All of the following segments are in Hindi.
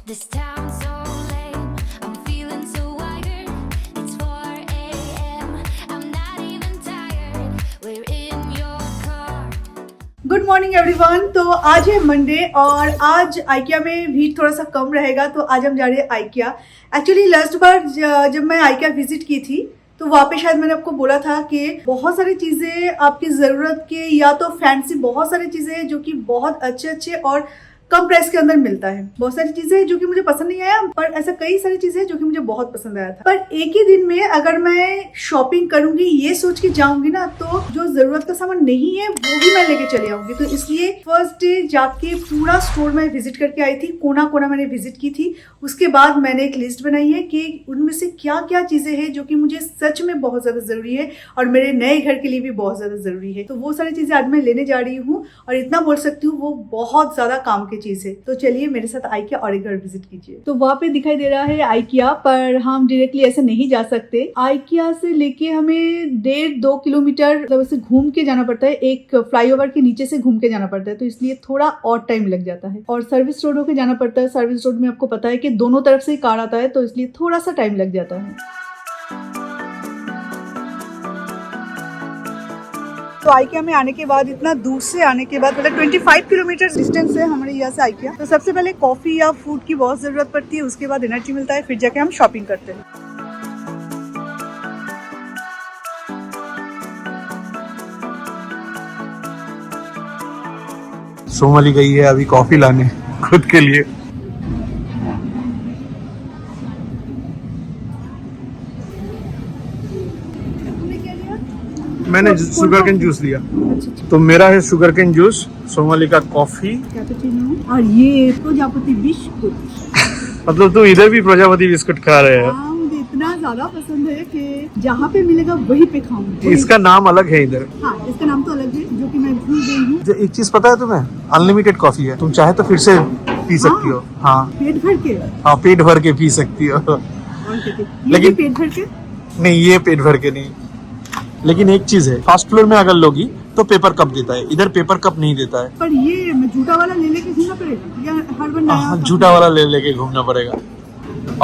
This town's so lame. I'm feeling so wired. It's 4 a.m. I'm not even tired. We're in your car. Good morning everyone. तो आज है मंडे और आज आइकिया में भीड़ थोड़ा सा कम रहेगा, तो आज हम जा रहे हैं आइकिया। एक्चुअली लास्ट बार जब मैं आइकिया विजिट की थी तो वहाँ पे शायद मैंने आपको बोला था कि बहुत सारी चीज़ें आपकी ज़रूरत के या तो फैंसी बहुत सारी चीज़ें हैं जो कि बहुत अच्छे अच्छे और कम प्राइस के अंदर मिलता है। बहुत सारी चीजें जो कि मुझे पसंद नहीं आया, पर ऐसा कई सारी चीजें जो कि मुझे बहुत पसंद आया था। पर एक ही दिन में अगर मैं शॉपिंग करूंगी ये सोच के जाऊंगी ना, तो जो जरूरत का सामान नहीं है वो भी मैं लेके चले आऊंगी। तो इसलिए फर्स्ट डे जाके पूरा स्टोर में विजिट करके आई थी, कोना कोना मैंने विजिट की थी। उसके बाद मैंने एक लिस्ट बनाई है कि उनमें से क्या क्या चीजें हैं जो कि मुझे सच में बहुत ज्यादा जरूरी है और मेरे नए घर के लिए भी बहुत ज्यादा जरूरी है। तो वो सारी चीजें आज मैं लेने जा रही हूँ और इतना बोल सकती हूँ वो बहुत ज्यादा काम की चीज है। तो चलिए मेरे साथ आइकिया और एक बार विजिट कीजिए। तो वहाँ पे दिखाई दे रहा है आइकिया, पर हम डायरेक्टली ऐसे नहीं जा सकते। आइकिया से लेके हमें 1.5-2 किलोमीटर मतलब ऐसे घूम के जाना पड़ता है, एक फ्लाईओवर के नीचे से घूम के जाना पड़ता है। तो इसलिए थोड़ा और टाइम लग जाता है और सर्विस रोड होके जाना पड़ता है। सर्विस रोड में आपको पता है कि दोनों तरफ से कार आता है, तो इसलिए थोड़ा सा टाइम लग जाता है। तो आइकिया में आने के बाद, इतना दूर से आने के बाद, मतलब 25 किलोमीटर डिस्टेंस है हमारे यहाँ से आइकिया। तो सबसे पहले कॉफी या फूड की बहुत जरूरत पड़ती है, उसके बाद एनर्जी मिलता है, फिर जाके हम शॉपिंग करते हैं। सोमाली गई है अभी कॉफी लाने खुद के लिए। मैंने शुगर केन जूस लिया। तो मेरा है शुगर केन जूस, सोमाली का कॉफी और ये प्रजापति बिस्कुट। मतलब तुम इधर भी प्रजापति बिस्कुट खा रहे हैं? हाँ, मुझे इतना ज्यादा पसंद है कि जहाँ पे मिलेगा वहीं पे खाऊंगी। इसका नाम अलग है इधर। हाँ, इसका नाम तो अलग है जो कि मैं भूल गई हूँ। जो एक चीज पता है तुम्हें, अनलिमिटेड कॉफी है, तुम चाहे तो फिर से पी सकती हो। हाँ, पेट भर के। हाँ, पेट भर के पी सकती हो। लेकिन पेट भर के नहीं, ये पेट भर के नहीं। लेकिन एक चीज है, फर्स्ट फ्लोर में अगर लोगी तो पेपर कप देता है, इधर पेपर कप नहीं देता है। पर ये झूठा वाला ले लेके घूमना पड़ेगा या हर बार नया? झूठा वाला ले लेके घूमना पड़ेगा।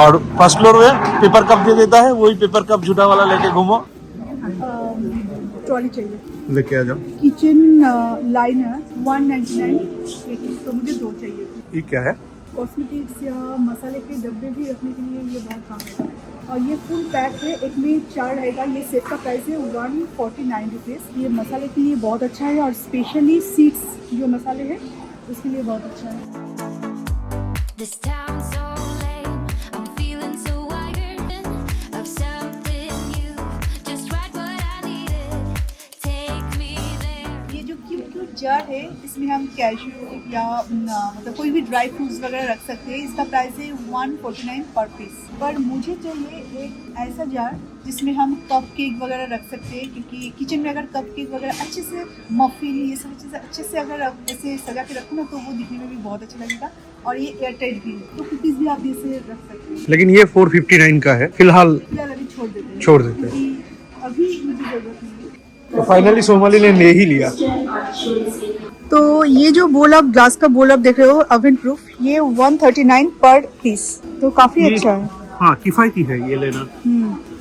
और फर्स्ट फ्लोर में पेपर कप दे देता है, वही पेपर कप झूठा वाला लेके घूमो। ट्रॉली चाहिए, लेके आ जाओ। किचन लाइनर 199, तो मुझे 2 चाहिए। ये क्या है? कॉस्मेटिक्स या मसाले के डब्बे भी रखने के लिए ये बहुत काम है। और ये फुल पैक है, एक में 4 रहेगा। ये सेट का प्राइस है 149 रुपीज़। ये मसाले के लिए बहुत अच्छा है और स्पेशली सीड्स जो मसाले हैं उसके लिए बहुत अच्छा है। This town's so lame. I'm feeling so wired of something new. Just right what I needed. Take me there. ये जो क्यूट जार है, इसमें हम कैश्यू या मतलब कोई भी ड्राई फ्रूट्स वगैरह रख सकते हैं। इसका प्राइस है 149 पर पीस। पर मुझे चाहिए एक ऐसा जार जिसमें हम कप केक वगैरह रख सकते हैं, क्योंकि किचन में अगर कप केक वगैरह अच्छे से, मफिन, ये सब चीज़ें अच्छे से अगर ऐसे सजा के रखो ना तो वो दिखने में भी बहुत अच्छा लगेगा। और ये एयरटाइट भी है, तो कुकीज़ भी आप इसे रख सकते हैं। लेकिन ये 459 का है फिलहाल अभी छोड़ देते हैं, क्योंकि अभी मुझे ज़रूरत नहीं है। तो फाइनली सोमाली ने ले ही लिया। तो ये जो बोल आप ग्लास का बोल आप देख रहे हो ओवन प्रूफ, ये 139 पर पीस, तो काफी अच्छा है। हाँ, किफायती है ये लेना।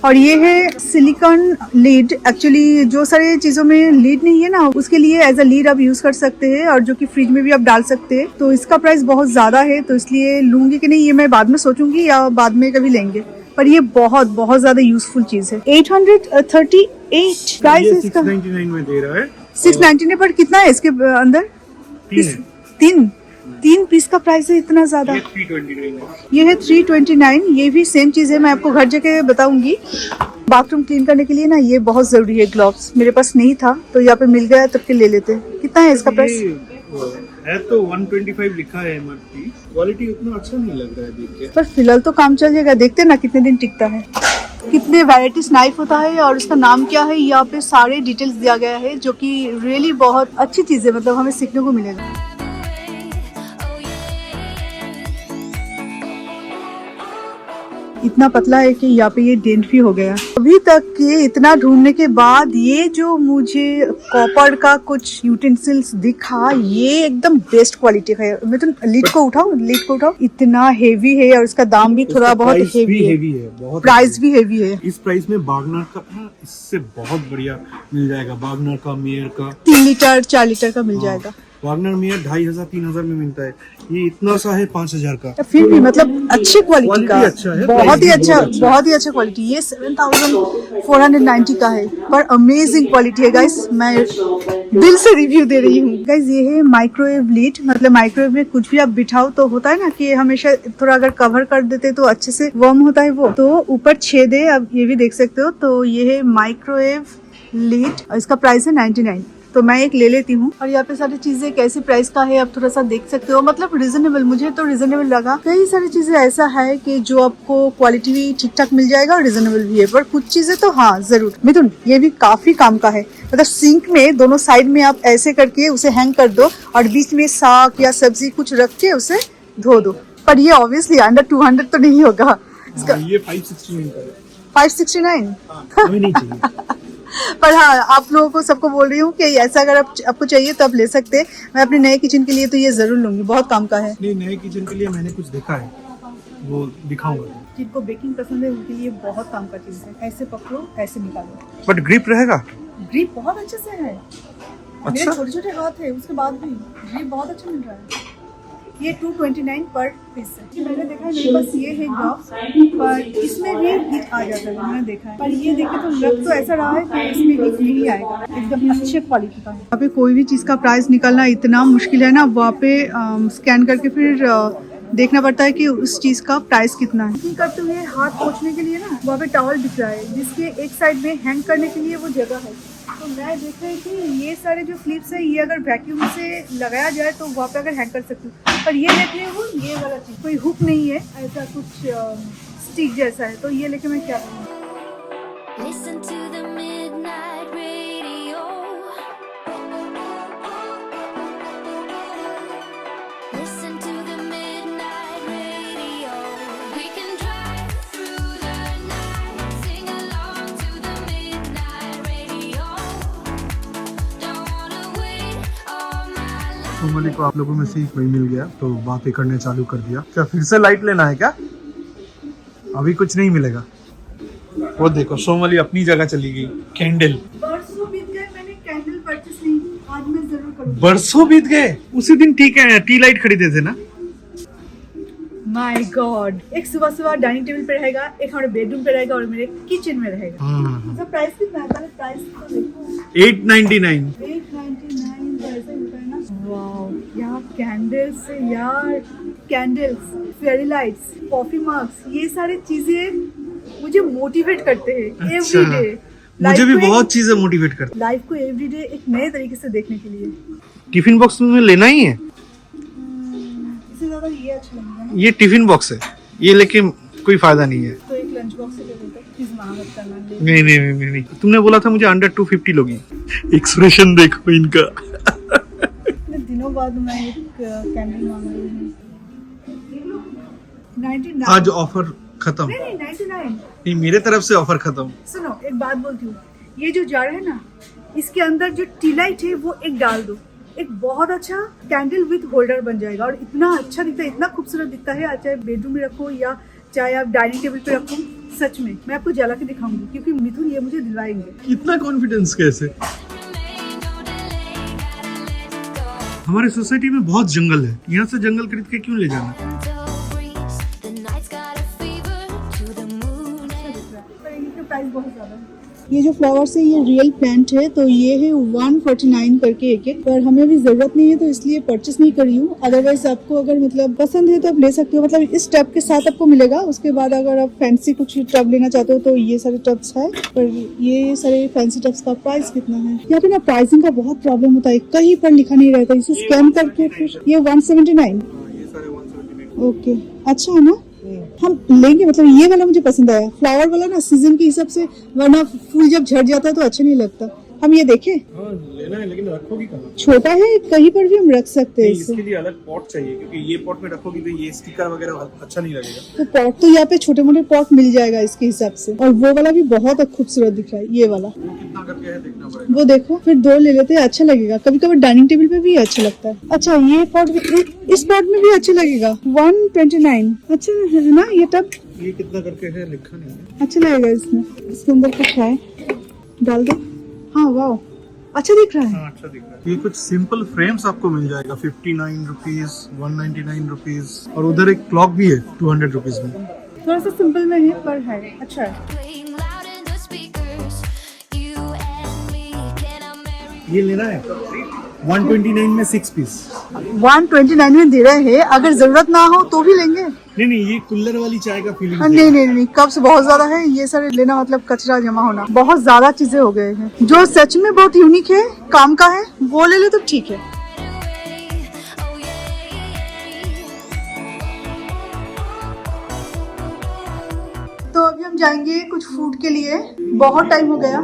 और ये है सिलिकॉन लीड। एक्चुअली जो सारे चीजों में लीड नहीं है ना, उसके लिए एज अ लीड आप यूज कर सकते हैं, और जो कि फ्रिज में भी आप डाल सकते हैं। तो इसका प्राइस बहुत ज्यादा है, तो इसलिए लूंगी कि नहीं ये मैं बाद में सोचूंगी या बाद में कभी लेंगे। पर ये बहुत बहुत ज्यादा यूजफुल चीज है। 838 प्राइस इसका। 699 में दे रहा है। 699 पर कितना है इसके अंदर? 3 पीस का प्राइस है इतना ज्यादा। ये 329 है। ये है 329। ये भी सेम चीज है, मैं आपको घर जाके बताऊंगी। बाथरूम क्लीन करने के लिए ना ये बहुत जरूरी है। ग्लव्स मेरे पास नहीं था, तो यहाँ पे मिल गया, तब के ले लेते। कितना है इसका प्राइस? है तो 125 लिखा है एमआरपी। क्वालिटी उतना अच्छा नहीं लग रहा है देख के। पर फिलहाल तो काम चल जाएगा, देखते हैं ना कितने दिन टिकता है। कितने वैराइटीज नाइफ होता है और उसका नाम क्या है, यहाँ पे सारे डिटेल्स दिया गया है, जो कि रियली बहुत अच्छी चीज है, मतलब हमें सीखने को मिलेगा। इतना पतला है कि यहाँ पे ये डेंट भी हो गया। अभी तक के इतना ढूंढने के बाद ये जो मुझे कॉपर का कुछ यूटेंसिल्स दिखा, ये एकदम बेस्ट क्वालिटी है। मैं तो लीड को उठाऊं, इतना हेवी है और इसका दाम भी थोड़ा बहुत हेवी है, बहुत प्राइस भी हेवी है। इस प्राइस में बार्गनर का इससे बहुत बढ़िया मिल जाएगा। बार्गनर का, मेयर का 3 लीटर 4 लीटर का मिल जाएगा। वागनर में 2500-3000 में मिलता है, ये इतना सा है 5000 का। फिर भी मतलब अच्छी क्वालिटी का, अच्छा है, बहुत ही प्राइस भी अच्छा, बहुत ही अच्छा क्वालिटी। ये 7490 का है, पर अमेजिंग क्वालिटी है गाइस। मैं दिल से रिव्यू दे रही हूँ गाइस। ये है माइक्रोवेव लीड, मतलब माइक्रोवेव में कुछ भी आप बिठाओ तो होता है ना कि हमेशा थोड़ा अगर कवर कर देते तो अच्छे से वार्म होता है वो, तो ऊपर छेद है, आप ये भी देख सकते हो। तो ये है माइक्रोवेव लीड और इसका प्राइस है 99। तो मैं एक ले लेती हूँ। और यहाँ पे सारी चीजें कैसे प्राइस का है आप थोड़ा सा देख सकते हो, मतलब रिजनेबल, मुझे तो रिजनेबल लगा। कई सारी चीजें ऐसा है कि जो आपको क्वालिटी भी ठीक ठाक मिल जाएगा और रिजनेबल भी है, पर कुछ चीजें तो हाँ जरूर। मिथुन, ये भी काफी काम का है, मतलब सिंक में दोनों साइड में आप ऐसे करके उसे हैंग कर दो और बीच में साग या सब्जी कुछ रख के उसे धो दो। पर ये ऑब्वियसली अंडर 200 तो नहीं होगा इसका। ये 569 का है। 569 हमें नहीं चाहिए। पर हाँ, आप लोगों को सबको बोल रही हूँ कि ऐसा अगर आपको चाहिए तो आप ले सकते हैं। मैं अपने नए किचन के लिए तो ये जरूर लूंगी, बहुत काम का है। नहीं, नए किचन के लिए मैंने कुछ देखा है, वो दिखाऊंगा। जिनको बेकिंग पसंद है उनके लिए बहुत काम का चीज है। ऐसे पकड़ो, ऐसे निकालो, बट ग्रिप रहेगा, ग्रिप बहुत अच्छे से है। मेरे अच्छा। छोटे छोटे हाथ है, उसके बाद भी ग्रिप बहुत अच्छा मिल रहा है। ये 229 पर पीस है। मैंने देखा है, मेरे पास ये है ग्लव्स, पर इसमें भी हीट आ जाता है, मैंने देखा है। पर ये देखे तो लग तो ऐसा रहा है कि इसमें हीट नहीं आएगा, एकदम अच्छे क्वालिटी का है। वहाँ पे कोई भी चीज़ का प्राइस निकालना इतना मुश्किल है ना, वहाँ पे स्कैन करके फिर देखना पड़ता है कि उस चीज का प्राइस कितना है। कुकिंग करते हुए हाथ पोंछने के लिए ना वहाँ पे टॉवल दिख रहा है, जिसके एक साइड में हैंग करने के लिए वो जगह है। तो मैं देख रही थी ये सारे जो क्लिप्स है, ये अगर वैक्यूम से लगाया जाए तो वहाँ पे अगर हैंग कर सकती हूँ। पर ये देख रही हूँ, ये वाला चीज कोई हुक नहीं है, ऐसा कुछ स्टिक जैसा है। तो ये लेके मैं क्या करूँ? Listen to the midnight radio. Listen to the midnight radio. We can drive through the night, sing along to the midnight radio. Don't wanna wait all my life. Somali को आप लोगों में से ही कोई मिल गया तो बातें करने चालू कर दिया। क्या फिर से लाइट लेना है क्या? अभी कुछ नहीं मिलेगा। वो देखो, सोमाली अपनी जगह चली गई। कैंडल बरसों बीत गए, मैंने कैंडल परचेस नहीं की, आज मैं जरूर करूँगी। बरसों बीत गए, उसी दिन ठीक है टी लाइट खरीदे थे ना। माय गॉड, एक सुबह सुबह डाइनिंग टेबल पे रहेगा, एक हमारे बेडरूम पे रहेगा और मेरे किचन में रहेगा। इसका प्राइस कितना है? पहले प्राइस तो देखो। 899। 899 तो ऐसा ही होता है ना। वाओ, यहाँ कैंडल्स है यार, candles, fairy lights, coffee mugs, ये सारी चीजें मुझे मोटिवेट करते हैं एवरीडे। मुझे भी बहुत चीजें मोटिवेट करती। लाइफ को एवरीडे एक नए तरीके से देखने के लिए। टिफिन बॉक्स में लेना ही है। इससे ज्यादा ये अच्छा लगेगा ना। ये टिफिन बॉक्स है, ये लेके कोई फायदा नहीं है। तो एक लंच बॉक्स से ले लेते, प्लीज मना मत करना। नहीं नहीं नहीं नहीं, तुमने बोला था मुझे अंडर 250 लोगी। एक्सप्रेशन देखो इनका। इतने दिनों बाद मैं एक कैंडल मांग रही हूँ। 99। आज ऑफर खत्म। नहीं नहीं 99। नहीं, मेरे तरफ से ऑफर खत्म। सुनो, एक बात बोलती हूँ, ये जो जार है ना, इसके अंदर जो टी लाइट है वो एक डाल दो, एक बहुत अच्छा कैंडल विद होल्डर बन जाएगा और इतना अच्छा दिखता है, इतना खूबसूरत दिखता है। चाहे बेडरूम में रखो या चाहे आप डाइनिंग टेबल पे रखो, सच में मैं आपको जला के दिखाऊंगी, क्योंकि मिथुन ये मुझे दिलवाएंगे। इतना कॉन्फिडेंस कैसे? हमारे सोसाइटी में बहुत जंगल है, यहाँ से जंगल खरीद के क्यों ले जाना? Window breeze, the night's got a fever to the moon. पर इनका प्राइस बहुत ज्यादा है। ये जो फ्लावर्स है ये रियल प्लांट है, तो ये है 149 करके एक, पर हमें अभी जरूरत नहीं है तो इसलिए परचेस नहीं करी हूँ। अदरवाइज आपको अगर मतलब पसंद है तो आप ले सकते हो, मतलब इस टब के साथ आपको मिलेगा। उसके बाद अगर आप फैंसी कुछ टब लेना चाहते हो तो ये सारे टब्स है, पर ये सारे फैंसी टब्स का प्राइस कितना है? यहाँ पे ना प्राइसिंग का बहुत प्रॉब्लम होता है, कहीं पर लिखा नहीं रहता, इसे स्कैन करके फिर ये 179। ओके, अच्छा है ना, हम लेंगे। मतलब ये वाला मुझे पसंद आया, फ्लावर वाला ना, सीजन के हिसाब से, वरना फूल जब झड़ जाता है तो अच्छा नहीं लगता। हम ये देखें। हाँ, लेना है, लेकिन रखोगी कहाँ? छोटा है, कहीं पर भी हम रख सकते हैं नहीं, इसे। इसके लिए अलग पॉट चाहिए क्योंकि ये पॉट में रखोगी तो ये स्टिकर वगैरह अच्छा नहीं लगेगा। तो पॉट तो यहाँ पे छोटे मोटे पॉट मिल जाएगा इसके हिसाब से, और वो वाला भी बहुत खूबसूरत दिख रहा है, ये वाला। वो कितना करके है देखना पड़ेगा। वो देखो, फिर 2 ले लेते हैं, अच्छा लगेगा। कभी कभी डाइनिंग टेबल पे भी अच्छा लगता है। अच्छा, ये पॉट भी, इस पॉट में भी अच्छा लगेगा। 129 अच्छा है ना ये टब? ये कितना करके है लिखा नहीं है। अच्छा लगेगा इसमें। इसके अंदर कुछ है, डाल दो। हाँ, वाह, अच्छा दिख रहा है। हाँ, अच्छा दिख रहा है। ये कुछ सिंपल फ्रेम्स आपको मिल जाएगा 59 रुपीज, 199 रुपीज, और उधर एक क्लॉक भी है 200 रुपीज में। थोड़ा सा सिंपल में है पर है अच्छा है। Playing loud in the speakers. You and me, can I marry? ये लेना है 129 में 6 पीस। 129 में दे रहे हैं, अगर जरूरत ना हो तो भी लेंगे। नहीं नहीं, ये कूलर वाली चाय का फीलिंग। हाँ, नहीं, कप्स बहुत ज्यादा है, ये सारे लेना मतलब कचरा जमा होना। बहुत ज्यादा चीजें हो गए हैं, जो सच में बहुत यूनिक है, काम का है, वो ले ले तो ठीक है। Oh yeah. तो अभी हम जाएंगे कुछ फूड के लिए। बहुत टाइम हो गया,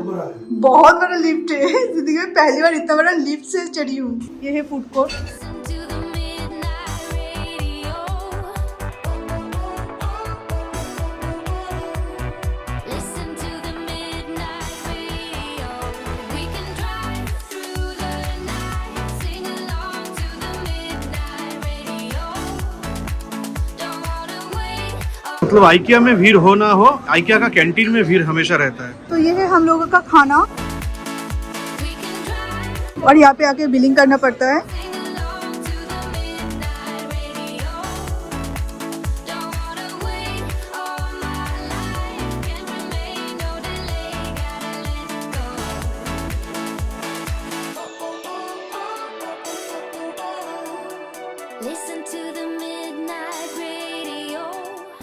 बहुत बड़ा लिफ्ट है, जिंदगी में पहली बार इतना बड़ा लिफ्ट से चढ़ी हूँ। ये है food court. Listen to the midnight radio. Listen to the midnight radio. We can drive through the night, sing along to the midnight radio. Don't wanna wait. मतलब आइकिया में भीड़ हो ना हो, आइकिया का कैंटीन में भीड़ हमेशा रहता है। तो ये है हम लोगों का खाना, We can drive, और यहाँ पे आके बिलिंग करना पड़ता है। sing along to the midnight radio. Don't wanna wait all my life. Can't remain, no delay. Gotta let go. Listen to the midnight radio.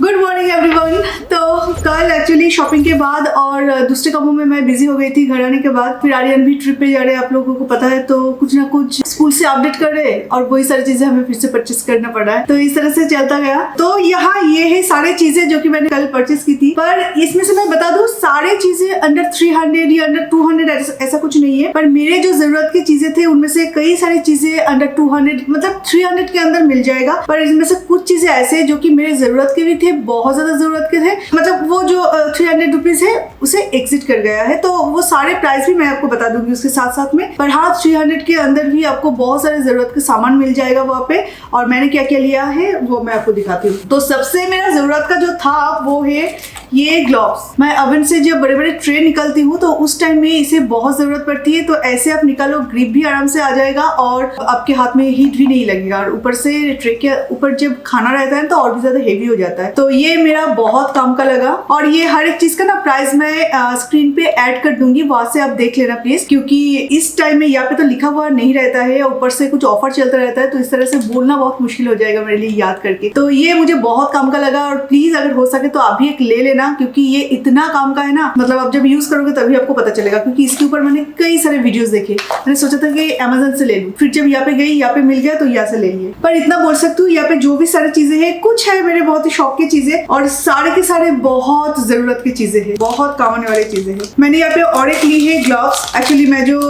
Good morning everyone. तो कल एक्चुअली शॉपिंग के बाद और दूसरे कामों में मैं बिजी हो गई थी घर आने के बाद। फिर आर्यन भी ट्रिप पे जा रहे हैं, आप लोगों को पता है, तो कुछ ना कुछ स्कूल से अपडेट कर रहे हैं और वही सारी चीजें हमें फिर से परचेस करना पड़ा है। तो इस तरह से चलता गया। तो यहाँ ये है सारी चीजें जो कि मैंने कल परचेस की थी, पर इसमें से मैं बता दूं सारी चीजें अंडर 300 या अंडर 200 ऐसा कुछ नहीं है। पर मेरे जो जरूरत की चीजें थे उनमें से कई सारी चीजें अंडर 200 मतलब 300 के अंदर मिल जाएगा। पर इनमें से कुछ चीजें ऐसे जो कि मेरे जरूरत के भी थे, बहुत ज्यादा जरूरत के थे, मतलब वो जो 300 रुपीज है उसे एग्जिट कर गया है। तो वो सारे प्राइस भी मैं आपको बता दूंगी उसके साथ साथ में। पर हाँ, 300 के अंदर भी आपको बहुत सारे जरूरत के सामान मिल जाएगा वहाँ पे। और मैंने क्या क्या लिया है वो मैं आपको दिखाती हूँ। तो सबसे मेरा जरूरत का जो था वो है ये ग्लव्स। मैं ओवन से जब बड़े बड़े ट्रे निकलती हूँ तो उस टाइम में इसे बहुत जरूरत पड़ती है। तो ऐसे आप निकालो, ग्रिप भी आराम से आ जाएगा और आपके हाथ में हीट भी नहीं लगेगा। और ऊपर से ट्रे के ऊपर जब खाना रहता है तो और भी ज्यादा हेवी हो जाता है। तो ये मेरा बहुत काम का लगा। और ये हर एक चीज का ना प्राइस मैं स्क्रीन पे ऐड कर दूंगी, वहां से आप देख लेना प्लीज, क्योंकि इस टाइम में यहाँ पे तो लिखा हुआ नहीं रहता है, ऊपर से कुछ ऑफर चलता रहता है, तो इस तरह से बोलना बहुत मुश्किल हो जाएगा मेरे लिए याद करके। तो ये मुझे बहुत काम का लगा। और प्लीज अगर हो सके तो आप भी एक ले लेना, क्योंकि ये इतना काम का है ना, मतलब आप जब यूज करोगे तभी आपको पता चलेगा। क्योंकि इसके ऊपर मैंने कई सारे वीडियोस देखे, मैंने सोचा था कि अमेजन से ले लूं, फिर जब यहाँ पे गई, यहाँ पे मिल गया तो यहाँ से ले लिए। पर इतना बोल सकती हूँ, यहाँ पे जो भी सारी चीजें हैं, कुछ है मेरे बहुत ही शौक की चीजें और सारे के सारे बहुत जरूरत की चीजें हैं, बहुत काम आने वाली चीजें हैं। मैंने यहाँ पे और एक ली है ग्लव्स। एक्चुअली मैं जो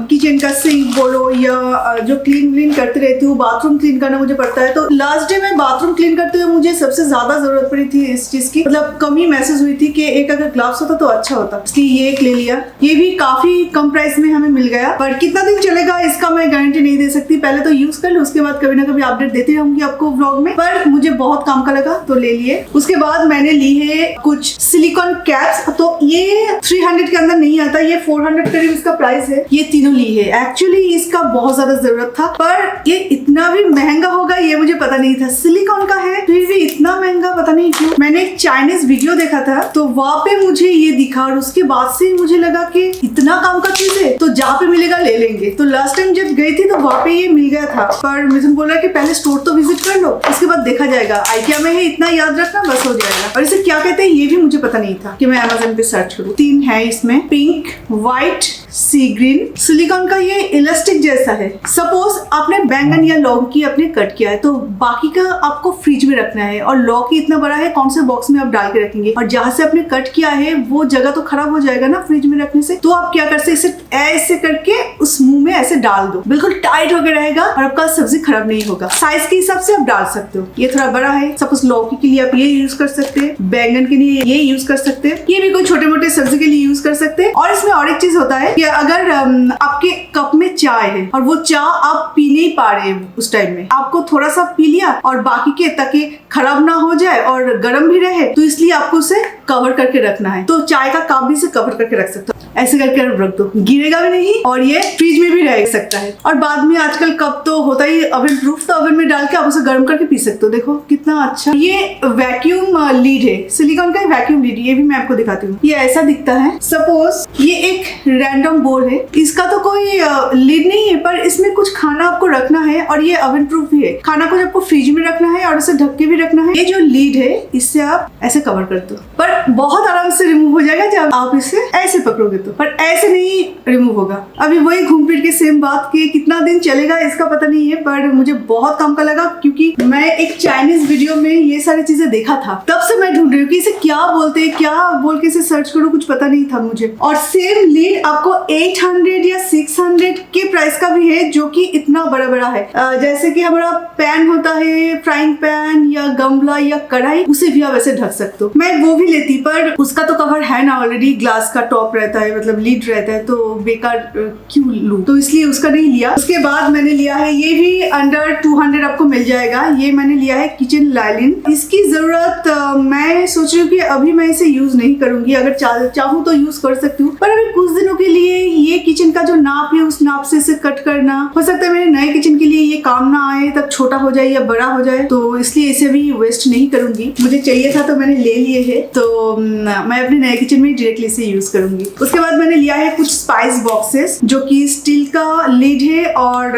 किचन का सिंक बोलो या जो क्लीन करते रहती हूँ, बाथरूम क्लीन करना मुझे पड़ता है। तो लास्ट डे मैं बाथरूम क्लीन करते हुए मुझे सबसे ज्यादा जरूरत पड़ी थी इस चीज की, मतलब कमी महसूस हुई थी कि एक अगर ग्लव्स होता तो अच्छा होता, इसलिए ये एक ले लिया। ये भी काफी कम प्राइस में हमें मिल गया, पर कितना दिन चलेगा इसका मैं गारंटी नहीं दे सकती। पहले तो यूज कर लो, उसके बाद कभी ना कभी अपडेट देती रहूंगी आपको व्लॉग में। पर मुझे बहुत काम का लगा तो ले लिए। उसके बाद मैंने ली है कुछ सिलिकॉन कैप्स। तो ये 300 के अंदर नहीं आता, ये 400 करीब इसका प्राइस है। ये तीनों ली है। एक्चुअली इसका बहुत ज्यादा जरूरत था, पर ये इतना भी महंगा होगा ये मुझे पता नहीं था। सिलिकॉन का है फिर भी इतना महंगा, पता नहीं क्यों। मैंने एक चाइनीज वीडियो देखा था तो वहां पे मुझे ये दिखा और उसके बाद से मुझे लगा कि इतना काम का चीज है तो जहाँ पे मिलेगा ले लेंगे। तो लास्ट टाइम जब गई थी तो वहां पे ये मिल गया था, पर मिथुन बोला कि पहले स्टोर तो विजिट कर लो, उसके बाद देखा जाएगा। आइकिया में है, इतना याद रखना बस हो जाएगा। और इसे क्या कहते हैं ये भी मुझे पता नहीं था कि मैं अमेजन पे सर्च करूँ। 3 है इसमें, पिंक, व्हाइट, सी ग्रीन। सिलिकॉन का ये इलास्टिक जैसा है। सपोज आपने बैंगन या लौकी अपने कट किया है तो बाकी का आपको फ्रिज में रखना है और लौकी इतना बड़ा है, कौन से बॉक्स में आप डाल के रखेंगे, और जहां से आपने कट किया है वो जगह तो खराब हो जाएगा ना फ्रिज में रखने से। तो आप क्या कर सकते, इसे ऐसे करके उस मुंह में ऐसे डाल दो, बिल्कुल टाइट होकर रहेगा और आपका सब्जी खराब नहीं होगा। साइज के हिसाब से आप डाल सकते हो। ये थोड़ा बड़ा है, सपोज लौकी के लिए आप ये यूज कर सकते हैं, बैंगन के लिए ये यूज कर सकते हैं, ये भी कोई छोटे मोटे सब्जी के लिए यूज कर सकते हैं। और इसमें और एक चीज होता है कि अगर आपके कप में चाय है और वो चाय आप पी नहीं पा रहे उस टाइम में, आपको थोड़ा सा पी लिया और बाकी के ताकि खराब ना हो जाए और गर्म भी रहे, तो इसलिए आपको उसे कवर करके रखना है। तो चाय का कप भी से कवर करके रख सकते हो, ऐसे करके रख दो, गिरेगा भी नहीं और ये फ्रिज में भी रह सकता है। और बाद में आजकल कप तो होता ही ओवन प्रूफ, तो ओवन में डाल के आप उसे गर्म करके पी सकते हो। देखो कितना अच्छा। ये वैक्यूम लीड है, सिलिकॉन का वैक्यूम लीड, ये भी मैं आपको दिखाती हूँ। ये ऐसा दिखता है। सपोज ये एक रैंडम बोल है, इसका तो कोई लीड नहीं है, पर इसमें कुछ खाना आपको रखना है और ये ओवन प्रूफ भी है। खाना को आपको फ्रिज में रखना है और उसे ढक के भी रखना है। ये जो लीड है इससे आप ऐसे कवर कर दो, पर बहुत आराम से रिमूव हो जाएगा जब आप इसे ऐसे पकड़ोगे तो, पर ऐसे नहीं रिमूव होगा। अभी वही घूम फिर के सेम बात के कितना दिन चलेगा इसका पता नहीं है, पर मुझे बहुत काम का लगा क्योंकि मैं एक चाइनीज वीडियो में ये सारी चीजें देखा था। तब से मैं ढूंढ रही हूँ कि इसे क्या बोलते हैं, क्या बोल के इसे सर्च करूँ, कुछ पता नहीं था मुझे। और सेम लीड आपको 800 या 600 के प्राइस का भी है, जो कि इतना बड़ा बड़ा है। जैसे कि हमारा पैन होता है, फ्राइंग पैन या गमला या कढ़ाई, उसे भी आप ऐसे ढक सकते हो। मैं वो भी लेती, पर उसका तो कवर है ना ऑलरेडी, ग्लास का टॉप रहता है, मतलब लीड रहता है, तो बेकार क्यों लूं, तो इसलिए उसका नहीं लिया। उसके बाद मैंने लिया है, ये भी अंडर 200 आपको मिल जाएगा। ये मैंने लिया है किचन लाइलिन। इसकी जरूरत मैं सोच रही हूँ कि अभी मैं इसे यूज नहीं करूंगी, अगर चाहूँ तो यूज कर सकती हूँ, पर अभी कुछ दिनों के लिए ये किचन का जो नाप है उस नाप से इसे कट करना, हो सकता है मेरे नए किचन के लिए ये काम ना आए, तब छोटा हो जाए या बड़ा हो जाए, तो इसलिए इसे भी वेस्ट नहीं करूंगी। मुझे चाहिए था तो मैंने ले लिए है, तो मैं अपने नए किचन में डायरेक्टली इसे यूज करूंगी। उसके बाद मैंने लिया है कुछ स्पाइस बॉक्सेस, जो कि स्टील का लीड है और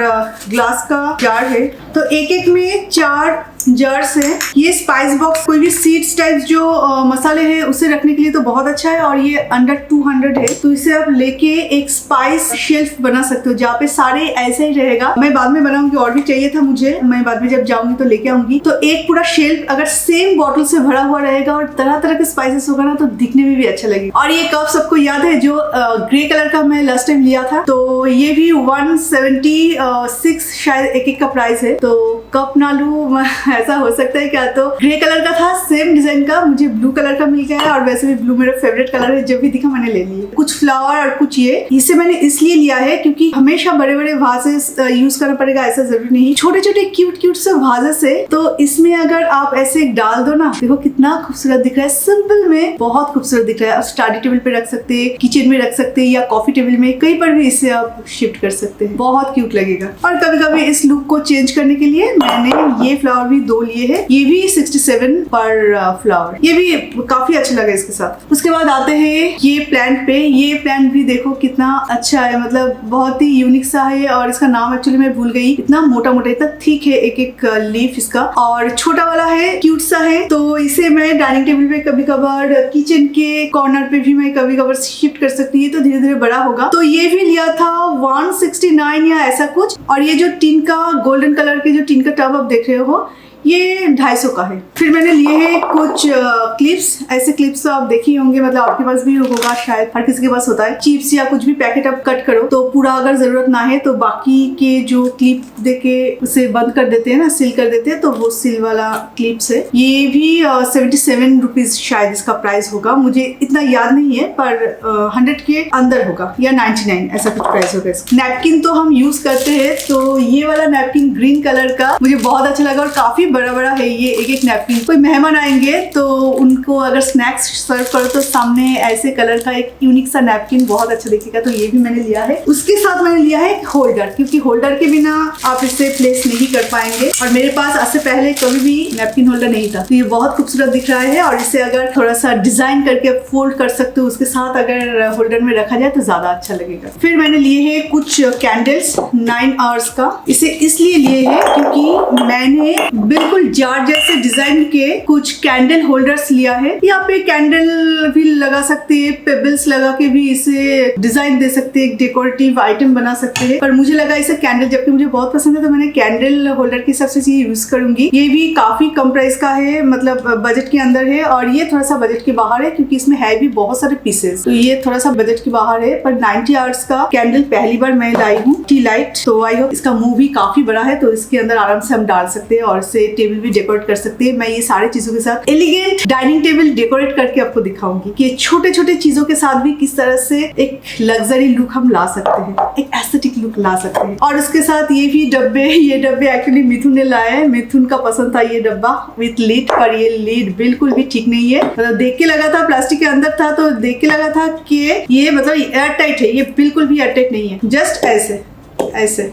ग्लास का जार है, तो एक एक में 4 जर्स है। ये स्पाइस बॉक्स कोई भी सीड्स टाइप जो मसाले हैं उसे रखने के लिए तो बहुत अच्छा है, और ये अंडर 200 है, तो इसे आप लेके एक स्पाइस शेल्फ बना सकते हो जहाँ पे सारे ऐसे ही रहेगा। मैं बाद में बनाऊंगी, और भी चाहिए था मुझे, मैं बाद में जब जाऊंगी तो लेके आऊंगी। तो एक पूरा शेल्फ अगर सेम बॉटल से भरा हुआ रहेगा और तरह तरह के स्पाइसेस होगा ना, तो दिखने में भी अच्छा लगेगा। और ये कप सबको याद है जो ग्रे कलर का मैं लास्ट टाइम लिया था, तो ये भी 176 शायद एक का प्राइस है, तो कप ना लूं ऐसा हो सकता है क्या। तो ग्रे कलर का था सेम डिजाइन का, मुझे ब्लू कलर का मिल गया है, और वैसे भी ब्लू मेरा फेवरेट कलर है, जब भी दिखा मैंने ले लिया। कुछ फ्लावर और कुछ इसे मैंने इसलिए लिया है क्योंकि हमेशा बड़े बड़े वाजेस यूज करना पड़ेगा ऐसा जरूरी नहीं, छोटे छोटे क्यूट क्यूट से वाजेस है, तो इसमें अगर आप ऐसे डाल दो ना, देखो कितना खूबसूरत दिख रहा है, सिंपल में बहुत खूबसूरत दिख रहा है। आप स्टडी टेबल पे रख सकते हैं, किचन में रख सकते हैं, या कॉफी टेबल में, कहीं पर भी इसे आप शिफ्ट कर सकते हैं, बहुत क्यूट लगेगा। और कभी कभी इस लुक को चेंज करने के लिए मैंने ये फ्लावर भी 2 लिए हैं, ये भी 67 पर फ्लावर, ये भी काफी अच्छा लगा इसके साथ। उसके बाद आते हैं ये प्लांट पे। ये प्लांट भी देखो कितना अच्छा है, मतलब बहुत ही यूनिक सा है, और इसका नाम एक्चुअली मैं भूल गई। इतना मोटा मोटा, इतना थिक है एक एक लीफ इसका, और छोटा वाला है, क्यूट सा है, तो इसे मैं डाइनिंग टेबल पे कभी कभार, किचन के कॉर्नर पे भी मैं कभी कभार शिफ्ट कर सकती है, तो धीरे धीरे बड़ा होगा। तो ये भी लिया था 169 या ऐसा कुछ। और ये जो टीन का गोल्डन कलर के जो टीन का टब आप देख रहे हो, ये 250 का है। फिर मैंने लिए हैं कुछ क्लिप्स, ऐसे क्लिप्स तो आप देखे होंगे, मतलब आपके पास भी होगा शायद, हर किसी के पास होता है। चिप्स या कुछ भी पैकेट आप कट करो तो पूरा अगर जरूरत ना है तो बाकी के जो क्लिप देके उसे बंद कर देते हैं ना, सील कर देते हैं, तो वो सील वाला क्लिप्स है। ये भी 77 रुपीज शायद इसका प्राइस होगा, मुझे इतना याद नहीं है, पर 100 के अंदर होगा या 99 ऐसा कुछ प्राइस होगा इसका। नैपकिन तो हम यूज करते हैं, तो ये वाला नैपकिन ग्रीन कलर का मुझे बहुत अच्छा लगा, और काफी बड़ा बड़ा है ये एक एक नैपकिन। कोई मेहमान आएंगे तो उनको अगर स्नैक्स सर्व करो तो सामने ऐसे कलर का एक यूनिक सा नैपकिन बहुत अच्छा दिखेगा, तो ये भी मैंने लिया है। उसके साथ मैंने लिया है होल्डर, क्योंकि होल्डर के बिना आप इसे प्लेस नहीं कर पाएंगे। और मेरे पास आज से पहले कभी भी नैपकिन होल्डर नहीं था, तो ये बहुत खूबसूरत दिख रहा है। और इसे अगर थोड़ा सा डिजाइन करके फोल्ड कर सकते हो, उसके साथ अगर होल्डर में रखा जाए तो ज्यादा अच्छा लगेगा। फिर मैंने लिए है कुछ कैंडल्स 9 आवर्स का। इसे इसलिए लिए है क्योंकि मैंने बिल्कुल जार जैसे डिजाइन के कुछ कैंडल होल्डर्स लिया है। यहाँ पे कैंडल भी लगा सकते हैं, पेबल्स लगा के भी इसे डिजाइन दे सकते हैं, डेकोरेटिव आइटम बना सकते हैं। पर मुझे लगा इसे कैंडल, जबकि मुझे बहुत पसंद है, तो मैंने कैंडल होल्डर के हिसाब से ये यूज करूंगी। ये भी काफी कम प्राइस का है, मतलब बजट के अंदर है। और ये थोड़ा सा बजट के बाहर है क्योंकि इसमें है भी बहुत सारे पीसेस, तो ये थोड़ा सा बजट के बाहर है। पर 90 आवर्स का कैंडल पहली बार मैं लाई हूँ, टी लाइट। तो आई होप इसका मुंह भी काफी बड़ा है, तो इसके अंदर आराम से हम डाल सकते हैं और इसे टेबल भी डेकोरेट कर सकते हैं। मैं ये सारे चीजों के साथ एलिगेंट डाइनिंग टेबल डेकोरेट करके आपको दिखाऊंगी कि छोटे छोटे चीजों के साथ भी किस तरह से एक लग्जरी लुक हम ला सकते हैं, एक एस्थेटिक लुक ला सकते हैं। और उसके साथ ये भी डब्बे, ये डब्बे एक्चुअली मिथुन ने लाए हैं। मिथुन का पसंद था ये डब्बा विथ लीड, पर ये लीड बिल्कुल भी ठीक नहीं है। मतलब देख के लगा था प्लास्टिक के अंदर था, तो देख के लगा था कि ये मतलब एयर टाइट है, ये बिल्कुल भी एयर टाइट नहीं है, जस्ट ऐसे।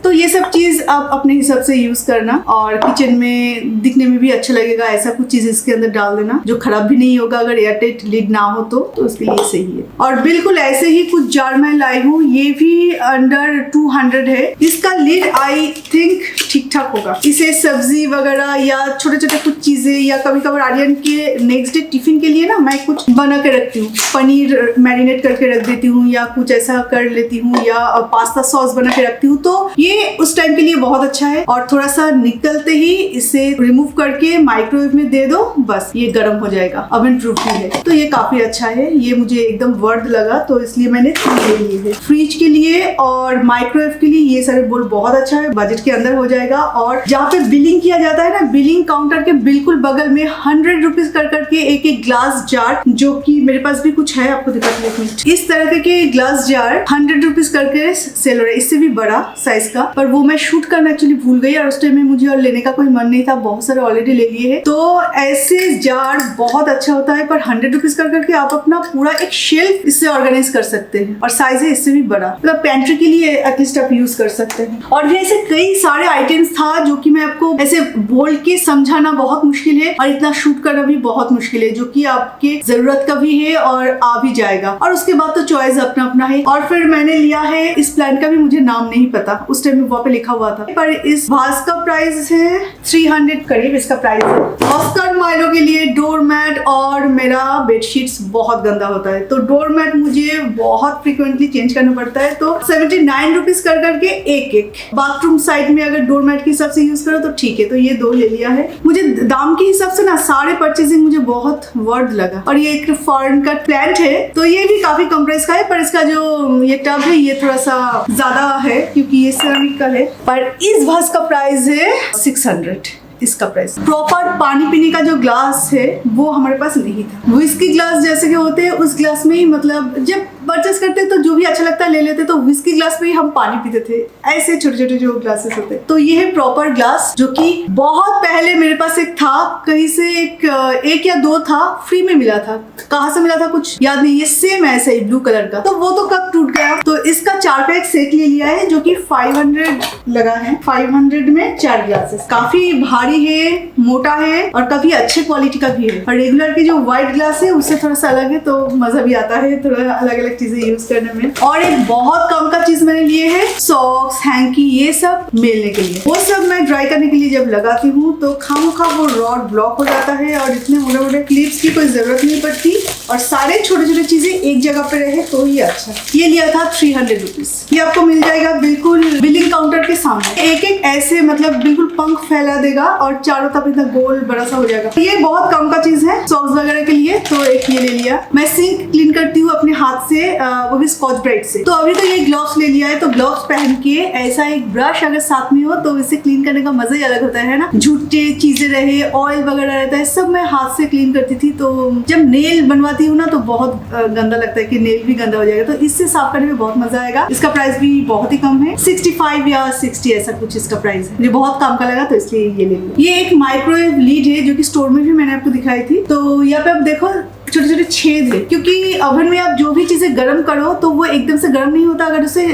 तो ये सब चीज आप अपने हिसाब से यूज करना, और किचन में दिखने में भी अच्छा लगेगा। ऐसा कुछ चीज इसके अंदर डाल देना जो खराब भी नहीं होगा अगर एयरटाइट लिड ना हो तो उसके लिए सही है। और बिल्कुल ऐसे ही कुछ जार मैं लाई हूँ, ये भी अंडर 200 है। इसका लिड आई थिंक ठीक ठाक होगा। इसे सब्जी वगैरह या छोटे छोटे कुछ चीजें, या कभी कभार आर्यन के नेक्स्ट डे टिफिन के लिए ना मैं कुछ बना के रखती हूँ, पनीर मैरिनेट करके रख देती हूँ, या कुछ ऐसा कर लेती हूँ, या पास्ता सॉस बना के रखती हूँ। तो ये उस टाइम के लिए बहुत अच्छा है। और थोड़ा सा निकलते ही इसे रिमूव करके माइक्रोवेव में दे दो, बस ये गर्म हो जाएगा। ओवन प्रूफ भी है, तो ये काफी अच्छा है। ये मुझे एकदम वर्थ लगा, तो इसलिए मैंने 3 ले लिए है। फ्रिज के लिए और माइक्रोवेव के लिए ये सारे बोल बहुत अच्छा है, बजट के अंदर हो जाएगा। और जहाँ पे बिलिंग किया जाता है ना, बिलिंग काउंटर के बिल्कुल बगल में 100 रुपीज कर करके एक ग्लास जार, जो कि मेरे पास भी कुछ है, आपको दिखाती हूँ। इस तरह के ग्लास जार 100 रुपीज करके सेल हो रहा है, इससे भी बड़ा साइज का। पर वो मैं शूट करना एक्चुअली भूल गई और उस टाइम में मुझे और लेने का कोई मन नहीं था, बहुत सारे ऑलरेडी ले लिए हैं। तो ऐसे जार बहुत अच्छा होता है, पर 100 रुपीज कर करके आप अपना पूरा एक शेल्फ इससे ऑर्गेनाइज कर सकते हैं। और साइज है इससे भी बड़ा, मतलब पेंट्री के लिए एटलीस्ट आप यूज कर सकते हैं। और भी ऐसे कई सारे आइटम्स था जो कि मैं आपको ऐसे बोल के समझाना बहुत मुश्किल है, और इतना शूट करना भी बहुत मुश्किल है, जो कि आपके जरूरत का भी है और आ भी जाएगा। और उसके बाद तो चॉइस अपना अपना है। और फिर मैंने लिया है, इस प्लांट का भी मुझे नाम नहीं पता, उस टाइम में वहाँ पे लिखा हुआ था, पर इस वास का प्राइस है 300 करीब इसका प्राइस है। ऑस्कर माइलो के लिए डोर मैट, और मेरा बेडशीट्स बहुत गंदा होता है, तो डोर मैट मुझे बहुत फ्रिक्वेंटली चेंज करना पड़ता है। तो 79 रुपीज कर करके एक बाथरूम साइड में अगर डोर मैट के हिसाब से यूज करो तो ठीक है। तो ये 2 ले लिया है। मुझे दाम के हिसाब से ना सारे परचेजिंग मुझे बहुत वर्थ लगा। और ये एक फॉरेन का प्लांट है, तो ये भी काफी कम प्राइस का है, पर इसका जो ये टब है ये थोड़ा सा ज्यादा है क्योंकि ये सेरामिक का है। पर इस वास का प्राइस है 600, इसका प्राइस। प्रॉपर पानी पीने का जो ग्लास है वो हमारे पास नहीं था। विस्की ग्लास जैसे कि होते हैं, उस ग्लास में ही, मतलब जब परचेस करते तो जो भी अच्छा लगता है ले लेते, तो विस्की ग्लास में ही हम पानी पीते थे। ऐसे छोटे छोटे जो ग्लासेस होते, तो ये है प्रॉपर ग्लास, जो कि बहुत पहले मेरे पास एक था, कहीं से एक या 2 था, फ्री में मिला था। कहाँ से मिला था कुछ याद नहीं, ये सेम ऐसा ही ब्लू कलर का, तो वो तो कब टूट गया। तो इसका 4 का एक सेट ले लिया है, जो कि 500 लगा है। 500 में 4 ग्लासेस, काफी भारी है, मोटा है, और काफी अच्छे क्वालिटी का भी है। और रेगुलर की जो व्हाइट ग्लास है उससे थोड़ा सा अलग है, तो मजा भी आता है थोड़ा अलग अलग चीजें यूज करने में। और एक बहुत कम का चीज मैंने लिए है, सॉक्स, हैंकी, ये सब मेलने के लिए। वो सब मैं ड्राई करने के लिए जब लगाती हूँ तो खामखा वो रॉड ब्लॉक हो जाता है, और इतने बड़े बड़े क्लिप्स की कोई जरूरत नहीं पड़ती, और सारे छोटे छोटे चीजें एक जगह पे रहे तो ये अच्छा। ये लिया था 300 रुपीज। ये आपको मिल जाएगा बिल्कुल बिलिंग काउंटर के सामने। एक ऐसे मतलब बिल्कुल पंख फैला देगा, और चारों तरफ इतना गोल बड़ा सा हो जाएगा। ये बहुत कम का चीज है सॉक्स वगैरह के लिए, तो एक ये ले लिया। मैं सिंक क्लीन करती हूँ अपने हाथ से, वो भी स्कॉच ब्राइट से। तो अभी तो ये ग्लव्स ले लिया है, तो ग्लव्स पहन के ऐसा एक ब्रश अगर साथ में हो तो इसे क्लीन करने का मजा ही अलग होता है ना। झूठे चीजें रहे, ऑयल वगैरह रहता है, सब मैं हाथ से क्लीन करती थी। तो जब नेल बनवाती हूँ ना तो बहुत गंदा लगता है कि नेल भी गंदा हो जाएगा, तो इससे साफ करने में बहुत मजा आएगा। इसका प्राइस भी बहुत ही कम है, 65 या 60 ऐसा कुछ इसका प्राइस है। मुझे बहुत काम का लगा तो इसलिए ये ले लिया। ये एक माइक्रोवेव लीड है, जो कि स्टोर में भी मैंने आपको दिखाई थी। तो यहाँ पे आप देखो छोटे छोटे छेद है, क्योंकि ओवन में आप जो भी चीजें गर्म करो तो वो एकदम से गर्म नहीं होता अगर उसे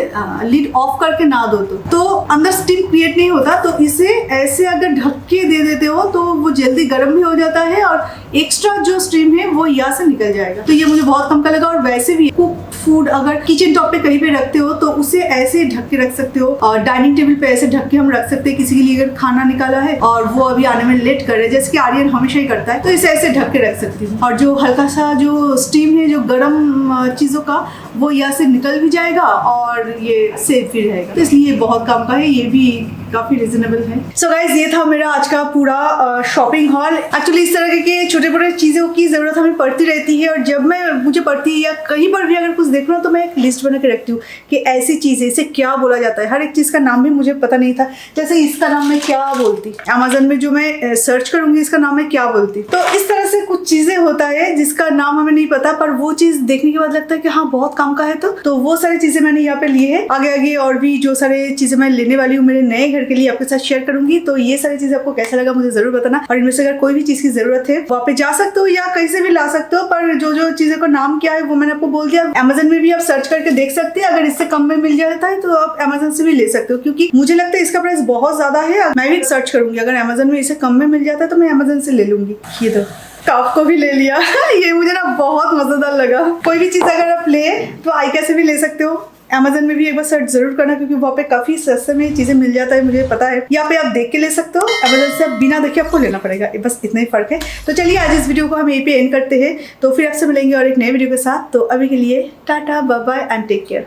लिड ऑफ करके ना दो तो अंदर स्टीम क्रिएट नहीं होता। तो इसे ऐसे अगर ढक के दे देते हो तो वो जल्दी गर्म भी हो जाता है और एक्स्ट्रा जो स्टीम है वो यहाँ से निकल जाएगा। तो ये मुझे बहुत कम का लगा। और वैसे भी कुक फूड अगर किचन टॉप पे कहीं पे रखते हो तो उसे ऐसे ढक के रख सकते हो, और डाइनिंग टेबल पे ऐसे ढक के हम रख सकते हैं। किसी के लिए अगर खाना निकाला है और वो अभी आने में लेट कर रहे हैं, जैसे कि आर्यन हमेशा ही करता है, तो इसे ऐसे ढक के रख सकती हूँ। और जो हल्का सा जो स्टीम है जो गर्म चीजों का वो यहाँ से निकल भी जाएगा और ये सेफ भी रहेगा। तो इसलिए ये बहुत काम का है, ये भी काफी रिजनेबल है। सो गाइज, ये था मेरा आज का पूरा शॉपिंग हॉल। एक्चुअली इस तरह के छोटे बड़े चीजों की जरूरत हमें पड़ती रहती है, और जब मुझे पड़ती है या कहीं पर भी अगर कुछ देख रहा हूँ तो मैं एक लिस्ट बना के रखती हूँ कि ऐसी चीज है, इसे क्या बोला जाता है। हर एक चीज का नाम भी मुझे पता नहीं था, जैसे इसका नाम मैं क्या बोलती, अमेज़न में जो मैं सर्च करूंगी इसका नाम मैं क्या बोलती। तो इस तरह से कुछ चीजें होता है जिसका नाम हमें नहीं पता, पर वो चीज देखने के बाद लगता है कि हाँ बहुत काम का है। तो वो सारी चीजें मैंने यहाँ पे ली है। आगे और भी जो सारी चीजें मैं लेने वाली हूँ मेरे नए घर के लिए आपके साथ शेयर करूंगी। तो ये सारी चीजें आपको कैसा लगा मुझे जरूर बताना, और इनमें से अगर कोई भी चीज की जरूरत है वहाँ पे जा सकते हो या कहीं से भी ला सकते हो। पर जो चीजों का नाम क्या है वो मैंने आपको बोल दिया। अमेज़न में भी आप सर्च करके देख सकते हैं, अगर इससे कम में मिल जाता है तो आप अमेज़न से भी ले सकते हो, क्योंकि मुझे लगता है इसका प्राइस बहुत ज्यादा है। मैं भी सर्च करूंगी, अगर अमेज़न में इसे कम में मिल जाता है तो मैं अमेज़न से ले लूंगी। ये तो टॉप को भी ले लिया ये मुझे ना बहुत मजेदार लगा। कोई भी चीज अगर आप ले तो आइका से भी ले सकते हो। अमेज़न में भी एक बार सर्च जरूर करना, क्योंकि वहाँ पे काफी सस्ते में चीजें मिल जाता है, मुझे पता है। यहाँ पे आप देख के ले सकते हो, अमेज़न से आप बिना देखे आपको लेना पड़ेगा, बस इतना ही फर्क है। तो चलिए आज इस वीडियो को हम यहीं पे एंड करते हैं। तो फिर आपसे मिलेंगे और एक नए वीडियो के साथ। तो अभी के लिए tata, bye bye and take care.